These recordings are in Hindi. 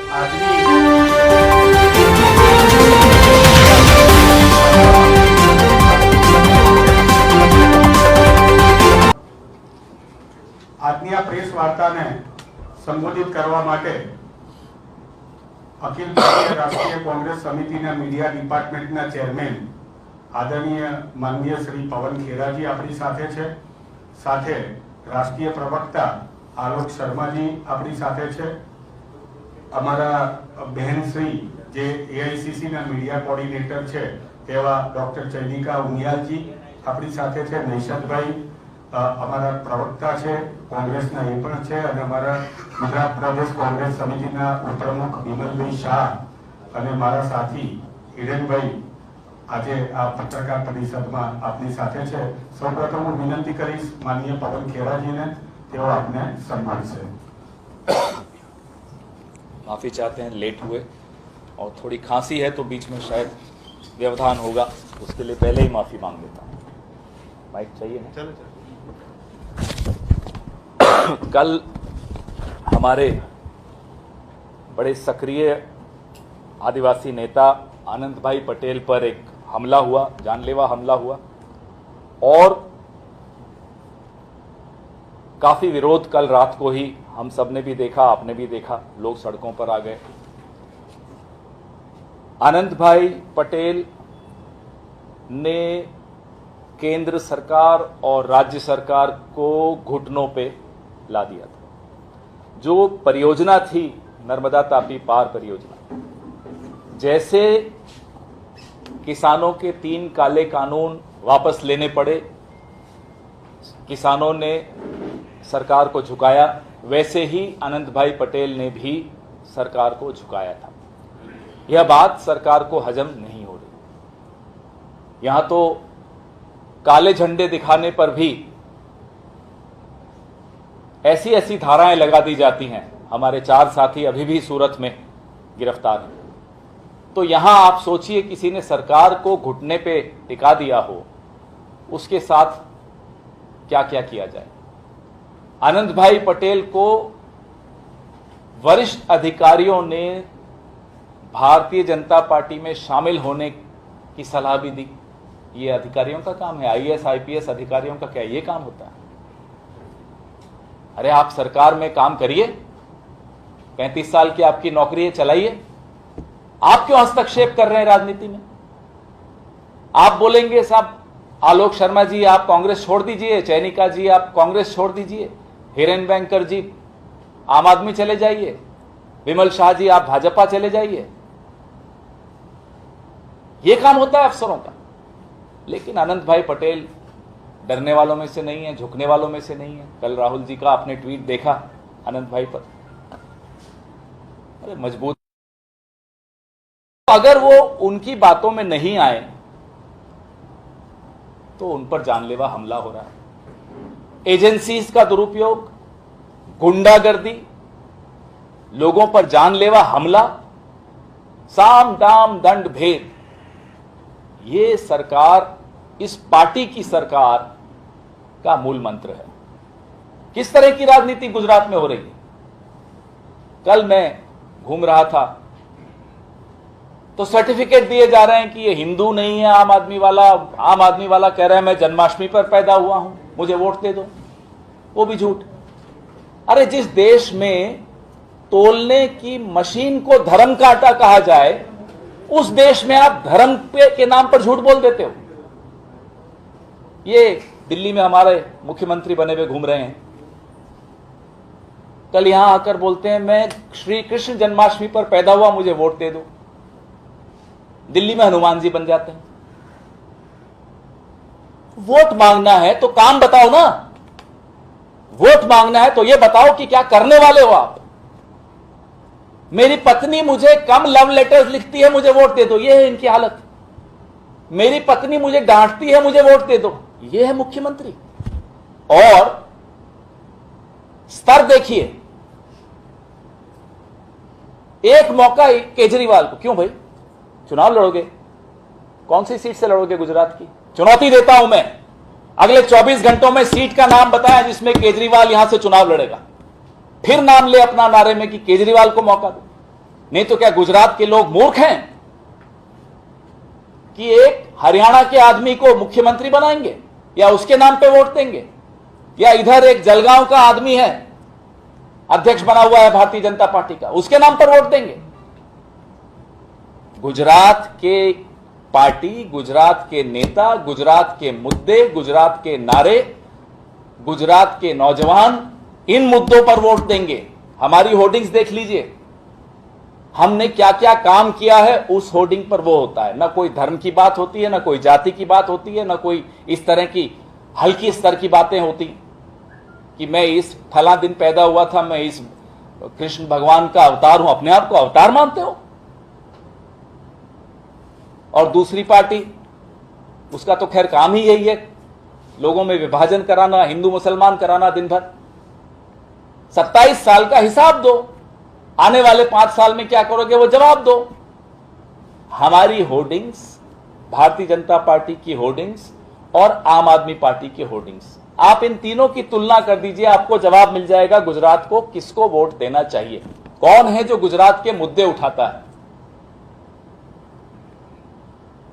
આજની આ પ્રેસ વાર્તાને સંબોધિત કરવા માટે અખિલ ભારતીય રાષ્ટ્રીય કોંગ્રેસ સમિતિના મીડિયા ડિપાર્ટમેન્ટના ચેરમેન આદરણીય માનનીય શ્રી પવન ખેરાજી આપણી સાથે છે, સાથે રાષ્ટ્રીય પ્રવક્તા આલોક શર્માજી આપણી સાથે છે, અમારા બહેનશ્રી જે એઆઈસીસીના મીડિયા કોર્ડિનેટર છે તેવા ડોક્ટર ચૈનિકા ઉનિયાલજી આપણી સાથે છે, નૈશાદભાઈ અમારા પ્રવક્તા છે કોંગ્રેસના એ પણ છે, અને અમારા ગુજરાત પ્રદેશ કોંગ્રેસ સમિતિના ઉપપ્રમુખ વિમલભાઈ શાહ અને મારા સાથી હિરેનભાઈ આજે આ પત્રકાર પરિષદમાં આપની સાથે છે। સૌપ્રથમ હું વિનંતી કરીશ માનનીય પવન ખેરાજીને, તેઓ આપને સંભાળશે। माफ़ी चाहते हैं, लेट हुए और थोड़ी खांसी है तो बीच में शायद व्यवधान होगा, उसके लिए पहले ही माफ़ी मांग लेता हूँ। माइक चाहिए ना? चलो। कल हमारे बड़े सक्रिय आदिवासी नेता आनंद भाई पटेल पर एक हमला हुआ, जानलेवा हमला हुआ, और काफी विरोध कल रात को ही हम सब ने भी देखा, आपने भी देखा, लोग सड़कों पर आ गए। आनंद भाई पटेल ने केंद्र सरकार और राज्य सरकार को घुटनों पे ला दिया था। जो परियोजना थी नर्मदा तापी पार परियोजना, जैसे किसानों के 3 काले कानून वापस लेने पड़े, किसानों ने सरकार को झुकाया, वैसे ही आनंद भाई पटेल ने भी सरकार को झुकाया था। यह बात सरकार को हजम नहीं हो रही। यहां तो काले झंडे दिखाने पर भी ऐसी ऐसी धाराएं लगा दी जाती हैं। हमारे 4 साथी अभी भी सूरत में गिरफ्तार हैं। तो यहां आप सोचिए, किसी ने सरकार को घुटने पे टिका दिया हो, उसके साथ क्या क्या किया जाए। आनंद भाई पटेल को वरिष्ठ अधिकारियों ने भारतीय जनता पार्टी में शामिल होने की सलाह भी दी। ये अधिकारियों का काम है, आईएएस आईपीएस अधिकारियों का क्या ये काम होता है? अरे आप सरकार में काम करिए, 35 साल की आपकी नौकरी है, चलाइए। आप क्यों हस्तक्षेप कर रहे हैं राजनीति में? आप बोलेंगे साहब आलोक शर्मा जी आप कांग्रेस छोड़ दीजिए, चैनिका जी आप कांग्रेस छोड़ दीजिए, हिरेन बैंकर जी आम आदमी चले जाइए, विमल शाह जी आप भाजपा चले जाइए। यह काम होता है अफसरों का। लेकिन आनंद भाई पटेल डरने वालों में से नहीं है, झुकने वालों में से नहीं है। कल राहुल जी का आपने ट्वीट देखा आनंद भाई पर, अरे मजबूत। अगर वो उनकी बातों में नहीं आए तो उन पर जानलेवा हमला हो रहा है। एजेंसीज का दुरुपयोग, गुंडागर्दी, लोगों पर जानलेवा हमला, साम दाम दंड भेद, ये सरकार, इस पार्टी की सरकार का मूल मंत्र है। किस तरह की राजनीति गुजरात में हो रही है? कल मैं घूम रहा था तो सर्टिफिकेट दिए जा रहे हैं कि ये हिंदू नहीं है आम आदमी वाला कह रहा है मैं जन्माष्टमी पर पैदा हुआ हूं, मुझे वोट दे दो। वो भी झूठ। अरे जिस देश में तोलने की मशीन को धर्म का आटा कहा जाए, उस देश में आप धर्म के नाम पर झूठ बोल देते हो। ये दिल्ली में हमारे मुख्यमंत्री बने हुए घूम रहे हैं, कल यहां आकर बोलते हैं मैं श्री कृष्ण जन्माष्टमी पर पैदा हुआ, मुझे वोट दे दो। दिल्ली में हनुमान जी बन जाते हैं। वोट मांगना है तो काम बताओ ना। वोट मांगना है तो यह बताओ कि क्या करने वाले हो आप। मेरी पत्नी मुझे कम लव लेटर्स लिखती है, मुझे वोट दे दो, यह है इनकी हालत। मेरी पत्नी मुझे डांटती है, मुझे वोट दे दो, यह है मुख्यमंत्री। और स्तर देखिए, एक मौका केजरीवाल को, क्यों भाई चुनाव लड़ोगे? कौन सी सीट से लड़ोगे गुजरात की? चुनौती देता हूं मैं, अगले 24 घंटों में सीट का नाम बताया जिसमें केजरीवाल यहां से चुनाव लड़ेगा। फिर नाम ले अपना नारे में कि केजरीवाल को मौका दो। नहीं तो क्या गुजरात के लोग मूर्ख हैं कि एक हरियाणा के आदमी को मुख्यमंत्री बनाएंगे या उसके नाम पे वोट देंगे, या इधर एक जलगांव का आदमी है अध्यक्ष बना हुआ है भारतीय जनता पार्टी का, उसके नाम पर वोट देंगे? गुजरात के पार्टी, गुजरात के नेता, गुजरात के मुद्दे, गुजरात के नारे, गुजरात के नौजवान इन मुद्दों पर वोट देंगे। हमारी होर्डिंग्स देख लीजिए, हमने क्या क्या काम किया है उस होर्डिंग पर वो होता है। ना कोई धर्म की बात होती है, ना कोई जाति की बात होती है, ना कोई इस तरह की हल्की स्तर की बातें होती कि मैं इस फला दिन पैदा हुआ था, मैं इस कृष्ण भगवान का अवतार हूं। अपने आप को अवतार मानते हो? और दूसरी पार्टी, उसका तो खैर काम ही यही है, लोगों में विभाजन कराना, हिंदू मुसलमान कराना दिन भर। 27 साल का हिसाब दो, आने वाले 5 साल में क्या करोगे वो जवाब दो। हमारी होर्डिंग्स, भारतीय जनता पार्टी की होर्डिंग्स और आम आदमी पार्टी की होर्डिंग्स, आप इन तीनों की तुलना कर दीजिए, आपको जवाब मिल जाएगा गुजरात को किसको वोट देना चाहिए, कौन है जो गुजरात के मुद्दे उठाता है।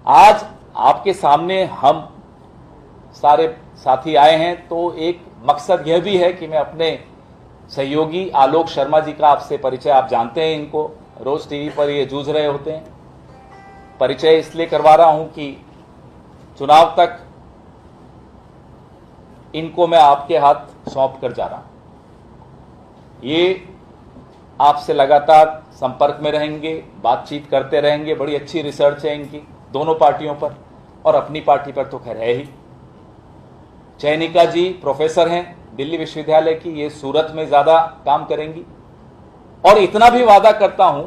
आज आपके सामने हम सारे साथी आए हैं तो एक मकसद यह भी है कि मैं अपने सहयोगी आलोक शर्मा जी का आपसे परिचय, आप जानते हैं इनको, रोज टीवी पर ये जूझ रहे होते हैं, परिचय इसलिए करवा रहा हूं कि चुनाव तक इनको मैं आपके हाथ सौंप कर जा रहा हूं। ये आपसे लगातार संपर्क में रहेंगे, बातचीत करते रहेंगे, बड़ी अच्छी रिसर्च है इनकी दोनों पार्टियों पर और अपनी पार्टी पर तो खैर है ही। चयनिका जी प्रोफेसर हैं दिल्ली विश्वविद्यालय की, ये सूरत में ज्यादा काम करेंगी। और इतना भी वादा करता हूं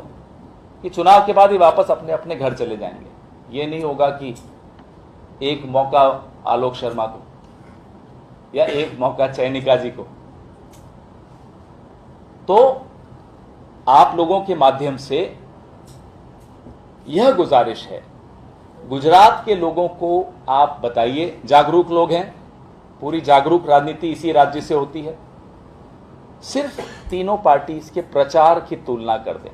कि चुनाव के बाद ही वापस अपने अपने घर चले जाएंगे। ये नहीं होगा कि एक मौका आलोक शर्मा को या एक मौका चयनिका जी को। तो आप लोगों के माध्यम से यह गुजारिश है, गुजरात के लोगों को आप बताइए, जागरूक लोग हैं, पूरी जागरूक राजनीति इसी राज्य से होती है, सिर्फ तीनों पार्टी के प्रचार की तुलना कर दें,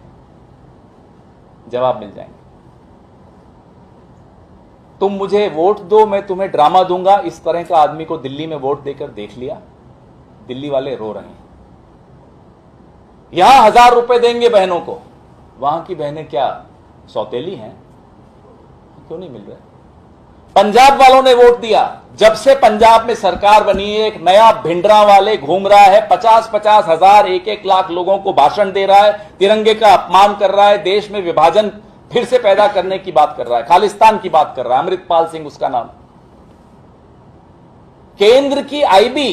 जवाब मिल जाएंगे। तुम मुझे वोट दो, मैं तुम्हें ड्रामा दूंगा, इस तरह का आदमी को दिल्ली में वोट देकर देख लिया, दिल्ली वाले रो रहे हैं। यहां 1000 रुपए देंगे बहनों को, वहां की बहनें क्या सौतेली हैं, क्यों नहीं मिल रहे? पंजाब वालों ने वोट दिया, जब से पंजाब में सरकार बनी है एक नया भिंडरा वाले घूम रहा है, 50-50 हजार 1-1 लाख लोगों को भाषण दे रहा है, तिरंगे का अपमान कर रहा है, देश में विभाजन फिर से पैदा करने की बात कर रहा है, खालिस्तान की बात कर रहा है, अमृतपाल सिंह उसका नाम। केंद्र की आईबी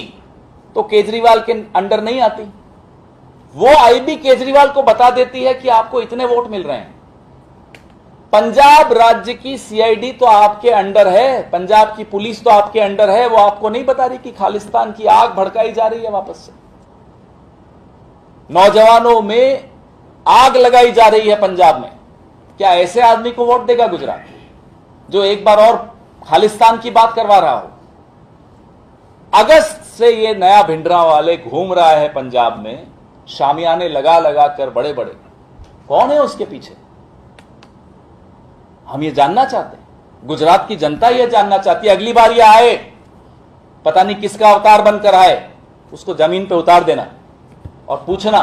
तो केजरीवाल के अंडर नहीं आती, वो आईबी केजरीवाल को बता देती है कि आपको इतने वोट मिल रहे हैं। पंजाब राज्य की सीआईडी तो आपके अंडर है, पंजाब की पुलिस तो आपके अंडर है, वो आपको नहीं बता रही कि खालिस्तान की आग भड़काई जा रही है वापस से, नौजवानों में आग लगाई जा रही है पंजाब में। क्या ऐसे आदमी को वोट देगा गुजरात, जो एक बार और खालिस्तान की बात करवा रहा हो? अगस्त से ये नया भिंडरा वाले घूम रहा है पंजाब में, शामियाने लगा लगा कर बड़े बड़े, कौन है उसके पीछे? हम ये जानना चाहते हैं, गुजरात की जनता ये जानना चाहती है। अगली बार ये आए, पता नहीं किसका अवतार बनकर आए, उसको जमीन पे उतार देना और पूछना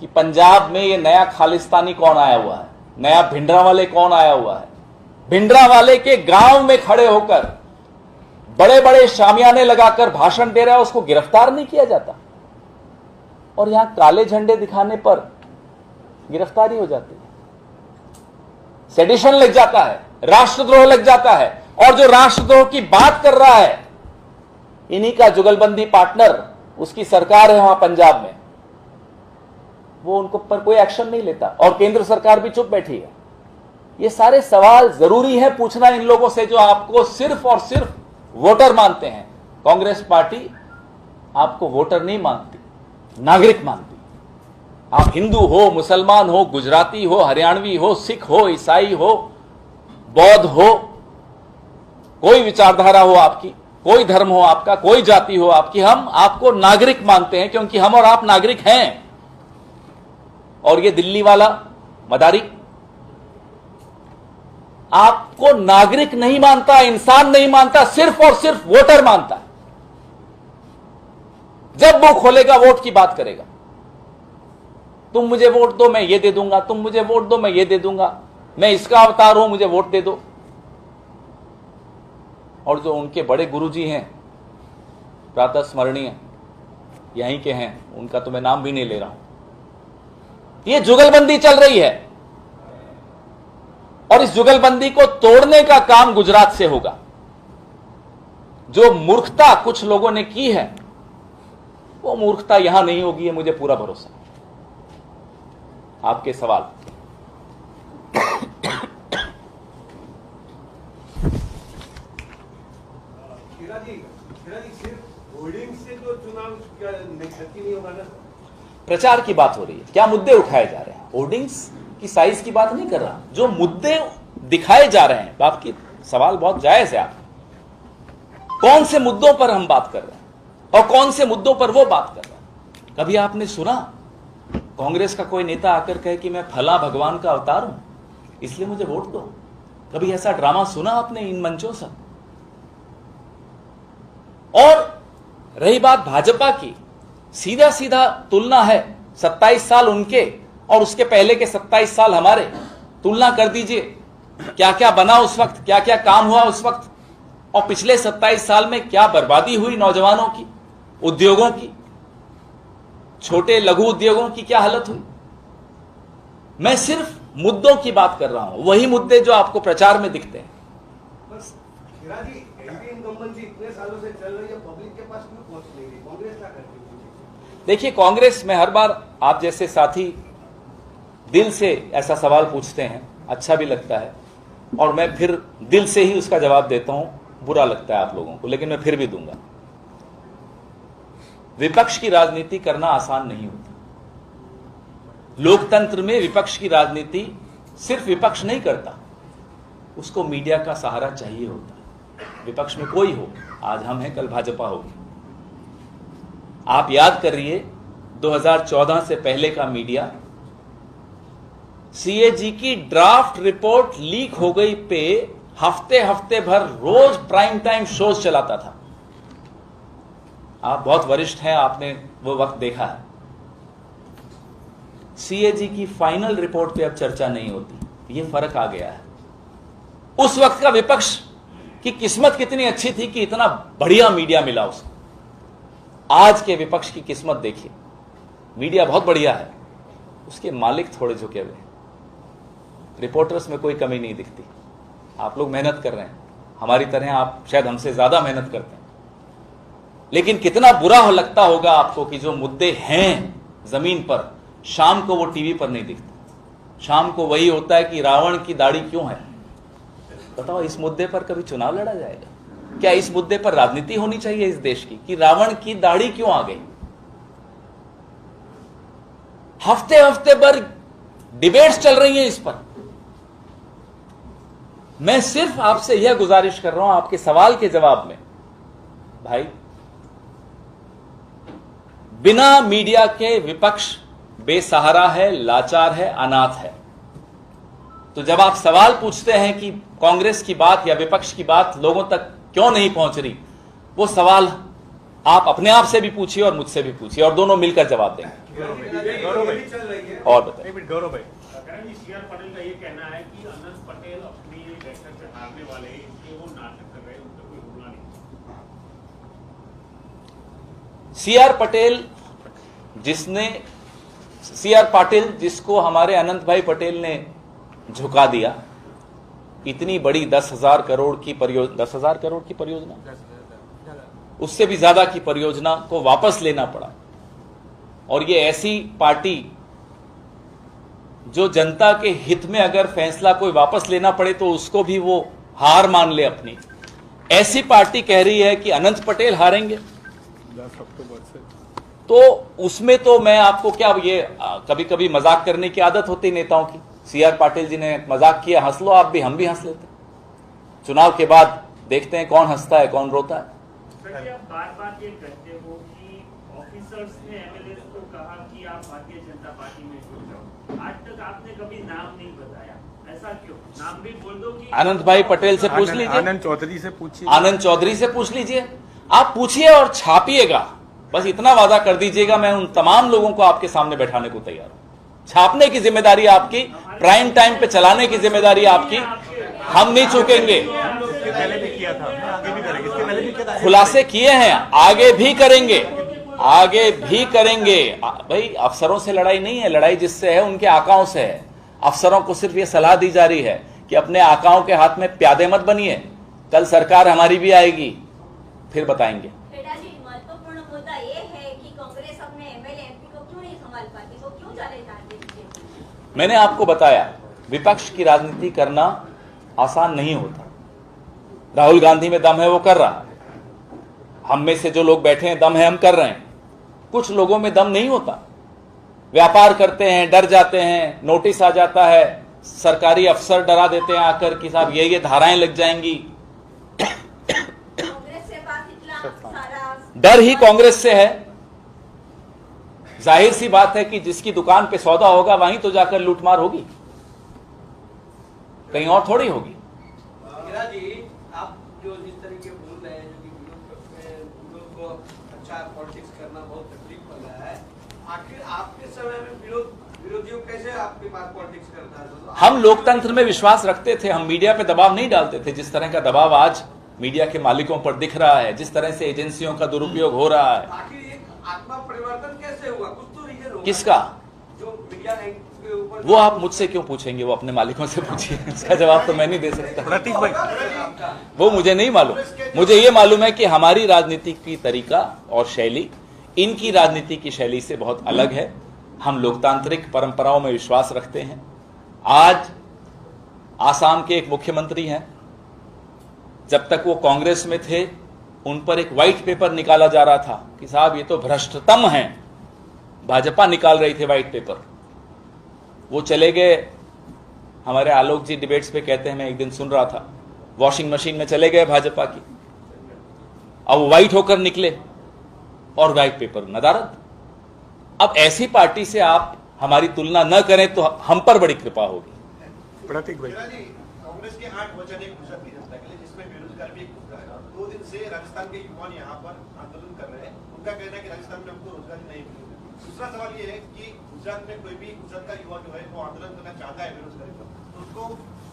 कि पंजाब में ये नया खालिस्तानी कौन आया हुआ है, नया भिंडरा वाले कौन आया हुआ है। भिंडरा वाले के गांव में खड़े होकर बड़े बड़े शामियाने लगाकर भाषण दे रहा है, उसको गिरफ्तार नहीं किया जाता, और यहां काले झंडे दिखाने पर गिरफ्तारी हो जाती है, सेडिशन लग जाता है, राष्ट्रद्रोह लग जाता है। और जो राष्ट्रद्रोह की बात कर रहा है, इन्हीं का जुगलबंदी पार्टनर, उसकी सरकार है वहां पंजाब में, वो उनको पर कोई एक्शन नहीं लेता और केंद्र सरकार भी चुप बैठी है। ये सारे सवाल जरूरी है पूछना इन लोगों से जो आपको सिर्फ और सिर्फ वोटर मानते हैं। कांग्रेस पार्टी आपको वोटर नहीं मानती, नागरिक मानती। आप हिंदू हो, मुसलमान हो, गुजराती हो, हरियाणवी हो, सिख हो, ईसाई हो, बौद्ध हो, कोई विचारधारा हो आपकी, कोई धर्म हो आपका, कोई जाति हो आपकी, हम आपको नागरिक मानते हैं क्योंकि हम और आप नागरिक हैं। और ये दिल्ली वाला मदारी आपको नागरिक नहीं मानता, इंसान नहीं मानता, सिर्फ और सिर्फ वोटर मानता है। जब वो खोलेगा वोट की बात करेगा, तुम मुझे वोट दो मैं ये दे दूंगा, तुम मुझे वोट दो मैं ये दे दूंगा, मैं इसका अवतार हूं मुझे वोट दे दो। और जो उनके बड़े गुरुजी हैं प्रातः स्मरणीय यहीं के हैं, उनका तो मैं नाम भी नहीं ले रहा हूं। ये जुगलबंदी चल रही है और इस जुगलबंदी को तोड़ने का काम गुजरात से होगा। जो मूर्खता कुछ लोगों ने की है वो मूर्खता यहां नहीं होगी, है मुझे पूरा भरोसा। आपके सवाल। खीरा जी सिर्फ होर्डिंग से जो चुनाव नजदीकी नहीं होगा ना? प्रचार की बात हो रही है, क्या मुद्दे उठाए जा रहे हैं? होर्डिंग्स की साइज की बात नहीं कर रहा, जो मुद्दे दिखाए जा रहे हैं। आपकी सवाल बहुत जायज है। आप कौन से मुद्दों पर हम बात कर रहे हैं और कौन से मुद्दों पर वो बात कर रहे हैं? कभी आपने सुना कांग्रेस का कोई नेता आकर कहे कि मैं फला भगवान का अवतार हूं इसलिए मुझे वोट दो? कभी ऐसा ड्रामा सुना आपने इन मंचों से? और रही बात भाजपा की, सीधा सीधा तुलना है 27 साल उनके और उसके पहले के 27 साल हमारे। तुलना कर दीजिए क्या क्या बना उस वक्त, क्या क्या काम हुआ उस वक्त, और पिछले 27 साल में क्या बर्बादी हुई नौजवानों की, उद्योगों की, छोटे लघु उद्योगों की क्या हालत हुई। मैं सिर्फ मुद्दों की बात कर रहा हूं, वही मुद्दे जो आपको प्रचार में दिखते हैं। बस खीरा जी, एंटी इनकम्बेंसी इतने सालों से चल रही है, पब्लिक के पास क्यों पहुंच नहीं रही? कांग्रेस क्या करती है? देखिए, कांग्रेस में हर बार आप जैसे साथी दिल से ऐसा सवाल पूछते हैं, अच्छा भी लगता है और मैं फिर दिल से ही उसका जवाब देता हूं। बुरा लगता है आप लोगों को, लेकिन मैं फिर भी दूंगा। विपक्ष की राजनीति करना आसान नहीं होता। लोकतंत्र में विपक्ष की राजनीति सिर्फ विपक्ष नहीं करता, उसको मीडिया का सहारा चाहिए होता है। विपक्ष में कोई हो, आज हम हैं कल भाजपा होगी। आप याद करिए 2014 से पहले का मीडिया, सीएजी की ड्राफ्ट रिपोर्ट लीक हो गई पे हफ्ते हफ्ते भर रोज प्राइम टाइम शोज चलाता था। आप बहुत वरिष्ठ हैं, आपने वो वक्त देखा है। सीएजी की फाइनल रिपोर्ट पे अब चर्चा नहीं होती, ये फर्क आ गया है। उस वक्त का विपक्ष की किस्मत कितनी अच्छी थी कि इतना बढ़िया मीडिया मिला उसको। आज के विपक्ष की किस्मत देखिए, मीडिया बहुत बढ़िया है, उसके मालिक थोड़े झुके हुए हैं। रिपोर्टर्स में कोई कमी नहीं दिखती। आप लोग मेहनत कर रहे हैं, हमारी तरह आप शायद हमसे ज्यादा मेहनत करते हैं, लेकिन कितना बुरा हो लगता होगा आपको कि जो मुद्दे हैं जमीन पर, शाम को वो टीवी पर नहीं दिखते। शाम को वही होता है कि रावण की दाढ़ी क्यों है। बताओ, इस मुद्दे पर कभी चुनाव लड़ा जाएगा क्या? इस मुद्दे पर राजनीति होनी चाहिए इस देश की कि रावण की दाढ़ी क्यों आ गई? हफ्ते हफ्ते भर डिबेट्स चल रही हैं इस पर। मैं सिर्फ आपसे यह गुजारिश कर रहा हूं आपके सवाल के जवाब में, भाई, बिना मीडिया के विपक्ष बेसहारा है, लाचार है, अनाथ है। तो जब आप सवाल पूछते हैं कि कांग्रेस की बात या विपक्ष की बात लोगों तक क्यों नहीं पहुंच रही, वो सवाल आप अपने आप से भी पूछिए और मुझसे भी पूछिए और दोनों मिलकर जवाब देंगे। और बताइए। गौरव भाई, सीआर पाटिल का ये कहना है कि अनंत पटेल अपनी बैठक से हारने वाले हैं, इसलिए वो नाटक कर रहे हैं, उनका कोई होना नहीं। सीआर पाटिल जिसको हमारे अनंत भाई पटेल ने झुका दिया, इतनी बड़ी 10,000 करोड़ की परियोजना, 10,000 करोड़ की परियोजना, उससे भी ज्यादा की परियोजना को वापस लेना पड़ा। और ये ऐसी पार्टी जो जनता के हित में अगर फैसला कोई वापस लेना पड़े तो उसको भी वो हार मान ले अपनी, ऐसी पार्टी कह रही है कि अनंत पटेल हारेंगे। 10 अक्टूबर से तो उसमें तो मैं आपको क्या, ये कभी कभी मजाक करने की आदत होती नेताओं की। सीआर पाटिल जी ने मजाक किया, हंस लो आप भी, हम भी हंस लेते। चुनाव के बाद देखते हैं कौन हंसता है कौन रोता है। सर, आप बार-बार ये कहते हो कि ऑफिसर्स ने एमएलए को कहा कि आप भारतीय जनता पार्टी में जुड़ जाओ। आज तक आपने कभी नाम नहीं बताया, ऐसा क्यों? नाम भी बोल दो कि आनंद भाई पटेल से पूछ लीजिए, आनंद चौधरी से पूछिए, आनंद चौधरी से पूछ लीजिए, आप पूछिए और छापिएगा। बस इतना वादा कर दीजिएगा, मैं उन तमाम लोगों को आपके सामने बैठाने को तैयार हूं। छापने की जिम्मेदारी आपकी, प्राइम टाइम पे चलाने की जिम्मेदारी आपकी, हम नहीं चूकेंगे। पहले भी किया था, आगे भी करेंगे, इसके पहले भी किया था। खुलासे किए हैं, आगे भी करेंगे, आगे भी करेंगे। भाई अफसरों से लड़ाई नहीं है, लड़ाई जिससे है उनके आकाओं से है। अफसरों को सिर्फ ये सलाह दी जा रही है कि अपने आकाओं के हाथ में प्यादे मत बनिए, कल सरकार हमारी भी आएगी, फिर बताएंगे। महत्वपूर्ण मुद्दा ये है कि कांग्रेस अपने एमएलए एमपी को क्यों नहीं संभाल पाती, वो क्यों चले जाते हैं? मैंने आपको बताया, विपक्ष की राजनीति करना आसान नहीं होता। राहुल गांधी में दम है, वो कर रहा है। हम में से जो लोग बैठे हैं, दम है, हम कर रहे हैं। कुछ लोगों में दम नहीं होता, व्यापार करते हैं, डर जाते हैं, नोटिस आ जाता है, सरकारी अफसर डरा देते हैं आकर कि साहब ये धाराएं लग जाएंगी। कांग्रेस से पास इतना सारा डर ही कांग्रेस से है। जाहिर सी बात है कि जिसकी दुकान पे सौदा होगा वहीं तो जाकर लूटमार होगी, कहीं और थोड़ी होगी। खेरा जी, आप जो जिस तरीके बोल रहे हैं, जो कि विरोध को अच्छा पॉलिटिक्स करना बहुत तकलीफ वाला है, आखिर आपके समय में विरोधियों कैसे आपके पास पॉलिटिक्स करता है? तो हम लोकतंत्र में विश्वास रखते थे, हम मीडिया पे दबाव नहीं डालते थे। जिस तरह का दबाव आज मीडिया के मालिकों पर दिख रहा है, जिस तरह से एजेंसियों का दुरुपयोग हो रहा है। आखिर एक आत्मा परिवर्तन कैसे हुआ? कुछ तो रीजन होगा। किसका? जो मीडिया के ऊपर, वो आप मुझसे क्यों पूछेंगे, वो अपने मालिकों से पूछिए, इसका जवाब तो मैं नहीं दे सकता। प्रतीक भाई, वो मुझे नहीं मालूम। मुझे ये मालूम है कि हमारी राजनीति की तरीका और शैली इनकी राजनीति की शैली से बहुत अलग है। हम लोकतांत्रिक परंपराओं में विश्वास रखते हैं। आज आसाम के एक मुख्यमंत्री हैं, जब तक वो कांग्रेस में थे उन पर एक व्हाइट पेपर निकाला जा रहा था कि साहब ये तो भ्रष्टतम हैं। भाजपा निकाल रही थी व्हाइट पेपर, वो चले गए। हमारे आलोक जी डिबेट्स पे कहते हैं, मैं एक दिन सुन रहा था, वॉशिंग मशीन में चले गए भाजपा की, अब व्हाइट होकर निकले और व्हाइट पेपर नदारद। अब ऐसी पार्टी से आप हमारी तुलना न करें तो हम पर बड़ी कृपा होगी। प्रतीक भाई, जी, कांग्रेस के 8 वचन एक घोषित की जनता के लिए, जिसमें बेरोजगार भी एक मुद्दा है। 2 दिन से राजस्थान के युवा यहाँ पर आंदोलन कर रहे हैं। उनका कहना है कि राजस्थान में हमको रोजगार नहीं मिलेगा। दूसरा सवाल ये है कि गुजरात में कोई भी गुजरात का युवा जो है वो आंदोलन करना चाहता है बेरोजगारी पर, तो उसको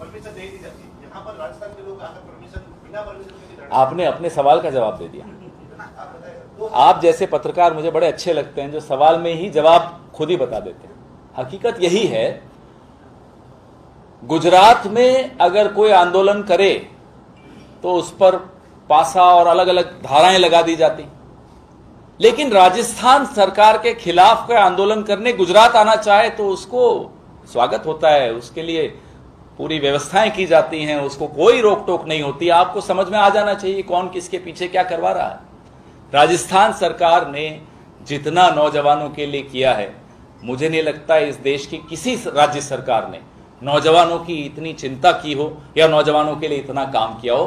परमिशन नहीं दी जाती। यहाँ पर राजस्थान के लोग आकर परमिशन बिना परमिशन के, आपने अपने सवाल का जवाब दे दिया। आप जैसे पत्रकार मुझे बड़े अच्छे लगते हैं जो सवाल में ही जवाब खुद ही बता देते हैं। हकीकत यही है, गुजरात में अगर कोई आंदोलन करे तो उस पर पासा और अलग अलग धाराएं लगा दी जाती, लेकिन राजस्थान सरकार के खिलाफ कोई आंदोलन करने गुजरात आना चाहे तो उसको स्वागत होता है, उसके लिए पूरी व्यवस्थाएं की जाती हैं, उसको कोई रोक टोक नहीं होती। आपको समझ में आ जाना चाहिए कौन किसके पीछे क्या करवा रहा है। राजस्थान सरकार ने जितना नौजवानों के लिए किया है, मुझे नहीं लगता इस देश की किसी राज्य सरकार ने नौजवानों की इतनी चिंता की हो या नौजवानों के लिए इतना काम किया हो।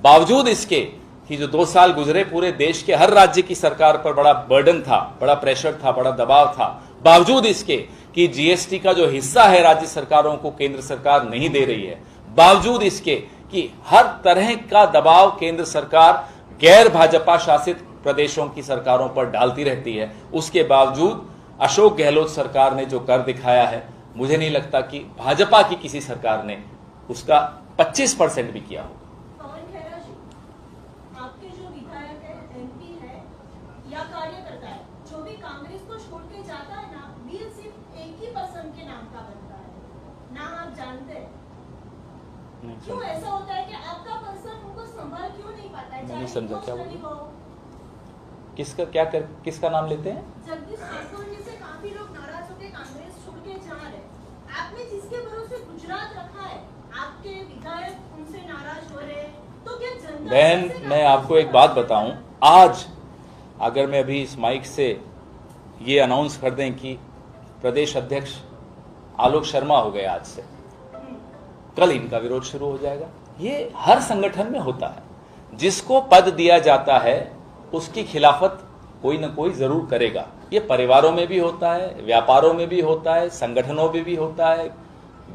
बावजूद इसके कि जो 2 साल गुजरे, पूरे देश के हर राज्य की सरकार पर बड़ा बर्डन था, बड़ा प्रेशर था, बड़ा दबाव था। बावजूद इसके कि जीएसटी का जो हिस्सा है राज्य सरकारों को केंद्र सरकार नहीं दे रही है, बावजूद इसके कि हर तरह का दबाव केंद्र सरकार गैर भाजपा शासित प्रदेशों की सरकारों पर डालती रहती है, उसके बावजूद अशोक गहलोत सरकार ने जो कर दिखाया है, मुझे नहीं लगता कि भाजपा की किसी सरकार ने उसका 25% भी किया होगा। पवन खेरा जी, आपके जो विधायक है, एमपी है या कार्यकर्ता है, जो भी कांग्रेस को छोड़ के जाता है ना, बिल सिर्फ एक ही पर्सन के नाम का बनता है। नाम आप जानते हैं क्यों ऐसा होता है कि आपका पर्सन उनको संभाल क्यों नहीं पाता है? नहीं समझा, क्या चाहे वो किसका नाम लेते हैं? जगदीश ठाकुर जी से काफी लोग नाराज होकर कांग्रेस छोड़ के जा रहे हैं। आपने जिसके भरोसे गुजरात रखा है, आपके विधायक उनसे नाराज हो रहे हैं, तो क्या जनता? बहन, मैं आपको एक बात बताऊं, आज अगर मैं अभी इस माइक से ये अनाउंस कर दें कि प्रदेश अध्यक्ष आलोक शर्मा हो गए, आज से कल इनका विरोध शुरू हो जाएगा। ये हर संगठन में होता है। जिसको पद दिया जाता है उसकी खिलाफत कोई ना कोई जरूर करेगा। ये परिवारों में भी होता है, व्यापारों में भी होता है, संगठनों में भी होता है,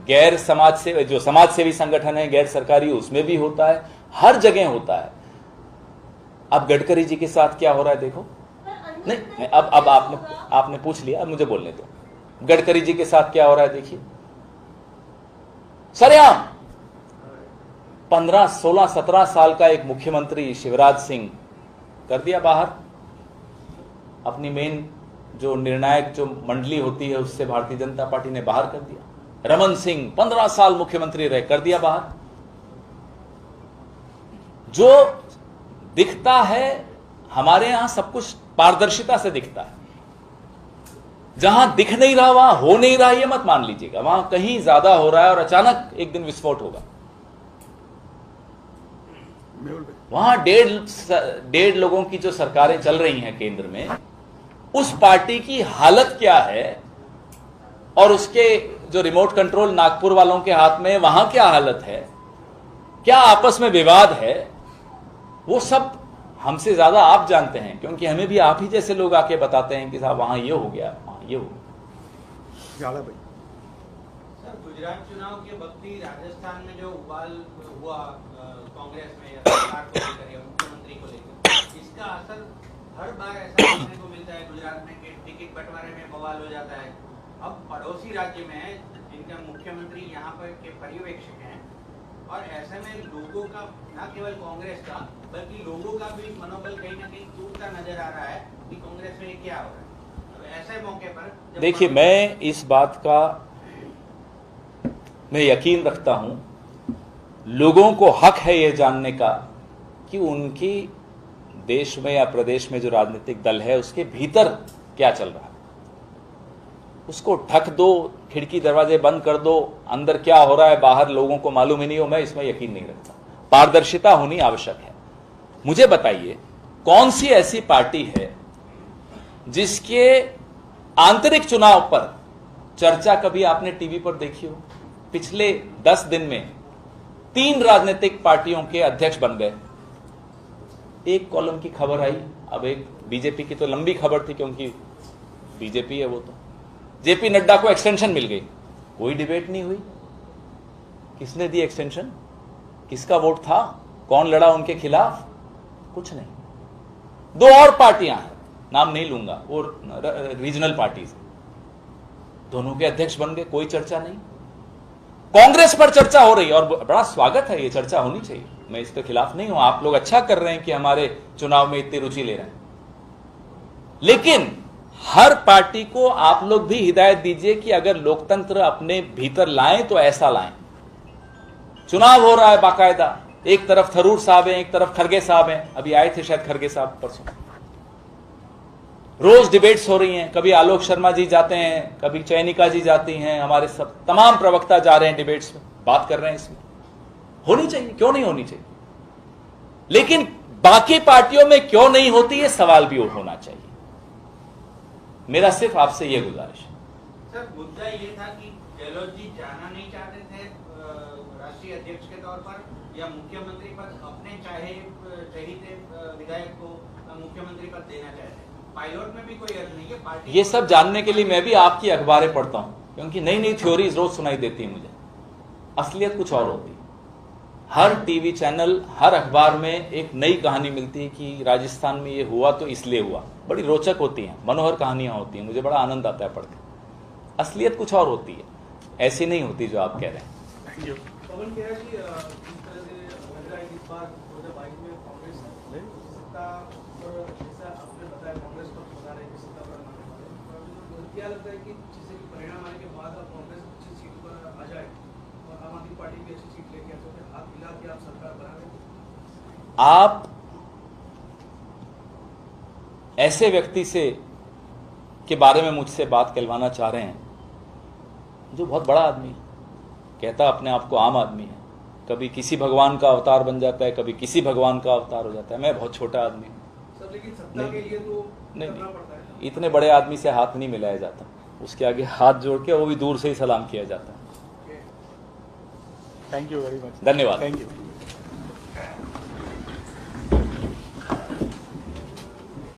गैर समाज से जो समाज सेवी संगठन है गैर सरकारी उसमें भी होता है, हर जगह होता है। अब गडकरी जी के साथ क्या हो रहा है देखो। नहीं अब आपने पूछ लिया, अब मुझे बोलने दो। गडकरी जी के साथ क्या हो रहा है देखिए। सरेआम 15, 16, 17 साल का एक मुख्यमंत्री शिवराज सिंह कर दिया बाहर, अपनी मेन जो निर्णायक जो मंडली होती है उससे भारतीय जनता पार्टी ने बाहर कर दिया। रमन सिंह 15 साल मुख्यमंत्री रहे, कर दिया बाहर। जो दिखता है हमारे यहां सब कुछ पारदर्शिता से दिखता है, जहां दिख नहीं रहा वहां हो नहीं रहा, ये मत मान लीजिएगा। वहां कहीं ज्यादा हो रहा है और अचानक एक दिन विस्फोट होगा। वहां डेढ़ लोगों की जो सरकारें चल रही हैं केंद्र में, उस पार्टी की हालत क्या है और उसके जो रिमोट कंट्रोल नागपुर वालों के हाथ में, वहां क्या हालत है, क्या आपस में विवाद है, वो सब हमसे ज्यादा आप जानते हैं, क्योंकि हमें भी आप ही जैसे लोग आके बताते हैं कि साहब वहां ये हो गया, वहां ये हो गया। सर, गुजरात चुनाव के वक्त ही राजस्थान में जो उबाल हुआ कांग्रेस में या सरकार को लेकर या मुख्यमंत्री को लेकर, इसका असर हर बार ऐसा देखने को मिलता है गुजरात में कि टिकट बंटवारे में बवाल हो जाता है। अब पड़ोसी राज्य में जिनका मुख्यमंत्री यहाँ पर के पर्यवेक्षक हैं, और ऐसे में लोगों का, न केवल कांग्रेस का बल्कि लोगों का भी मनोबल कहीं ना कहीं टूटता नजर आ रहा है कि कांग्रेस में क्या हो रहा है। अब ऐसे मौके पर देखिए, मैं इस बात का मैं यकीन रखता हूं, लोगों को हक है ये जानने का कि उनकी देश में या प्रदेश में जो राजनीतिक दल है उसके भीतर क्या चल रहा है। उसको ढक दो, खिड़की दरवाजे बंद कर दो, अंदर क्या हो रहा है बाहर लोगों को मालूम ही नहीं हो, मैं इसमें यकीन नहीं रखता। पारदर्शिता होनी आवश्यक है। मुझे बताइए कौन सी ऐसी पार्टी है जिसके आंतरिक चुनाव पर चर्चा कभी आपने टीवी पर देखी हो? पिछले 10 दिन में 3 राजनीतिक पार्टियों के अध्यक्ष बन गए। एक कॉलम की खबर आई, अब एक बीजेपी की तो लंबी खबर थी क्योंकि बीजेपी है वो, तो जेपी नड्डा को एक्सटेंशन मिल गई। कोई डिबेट नहीं हुई। किसने दी एक्सटेंशन? किसका वोट था? कौन लड़ा उनके खिलाफ? कुछ नहीं। 2 और पार्टियां हैं, नाम नहीं लूंगा, वो रीजनल पार्टीज, दोनों के अध्यक्ष बन गए, कोई चर्चा नहीं। कांग्रेस पर चर्चा हो रही है और बड़ा स्वागत है, ये चर्चा होनी चाहिए, मैं इसके खिलाफ नहीं हूं। आप लोग अच्छा कर रहे हैं कि हमारे चुनाव में इतनी रुचि ले रहे हैं, लेकिन हर पार्टी को आप लोग भी हिदायत दीजिए कि अगर लोकतंत्र अपने भीतर लाएं तो ऐसा लाएं। चुनाव हो रहा है बाकायदा, एक तरफ थरूर साहब हैं, एक तरफ खरगे साहब हैं, अभी आए थे शायद खरगे साहब परसों। रोज डिबेट्स हो रही हैं, कभी आलोक शर्मा जी जाते हैं, कभी चयनिका जी जाती हैं, हमारे सब तमाम प्रवक्ता जा रहे हैं डिबेट्स में, बात कर रहे हैं। इसमें होनी चाहिए, क्यों नहीं होनी चाहिए, लेकिन बाकी पार्टियों में क्यों नहीं होती है सवाल भी होना चाहिए। मेरा सिर्फ आपसे यह गुजारिश है। सर, मुद्दा ये था कि गहलोत जी जाना नहीं चाहते थे राष्ट्रीय अध्यक्ष के तौर पर, या मुख्यमंत्री पद अपने चहेते विधायक को मुख्यमंत्री पद देना चाहते। पायलट में भी कोई अर्थ नहीं है पार्टी। ये सब जानने के लिए मैं भी आपकी अखबारें पढ़ता हूं, क्योंकि नई नई थ्योरीज रोज सुनाई देती है मुझे। असलियत कुछ और होती है। हर टीवी चैनल, हर अखबार में एक नई कहानी मिलती है कि राजस्थान में ये हुआ तो इसलिए हुआ। बड़ी रोचक होती हैं, मनोहर कहानियां होती हैं, मुझे बड़ा आनंद आता है पढ़कर। असलियत कुछ और होती है, ऐसी नहीं होती जो आप कह रहे हैं। पवन खेरा जी, जिस तरह से लग रहा है कि इस बार 2022 में कांग्रेस सत्ता पर, जैसा आपने बताया, कांग्रेस को बता रहे हैं कि सत्ता पर आने वाले, क्या लगता है कि जैसे कि परिणाम आने के बाद अब कांग्रेस अच्छी सीट पर आ जाए और आम आदमी पार्टी भी अच्छी सीट लेके आए, तो फिर हाथ मिला के आप सरकार बना रहे हैं? आप ऐसे व्यक्ति से के बारे में मुझसे बात कहलवाना चाह रहे हैं जो बहुत बड़ा आदमी है, कहता अपने आप को आम आदमी है, कभी किसी भगवान का अवतार बन जाता है, कभी किसी भगवान का अवतार हो जाता है। मैं बहुत छोटा आदमी हूं। सर, लेकिन सत्ता के लिए तो नहीं, करना पड़ता है। इतने बड़े आदमी से हाथ नहीं मिलाया जाता, उसके आगे हाथ जोड़ के वो भी दूर से ही सलाम किया जाता है। Thank you very much. धन्यवाद। Thank you.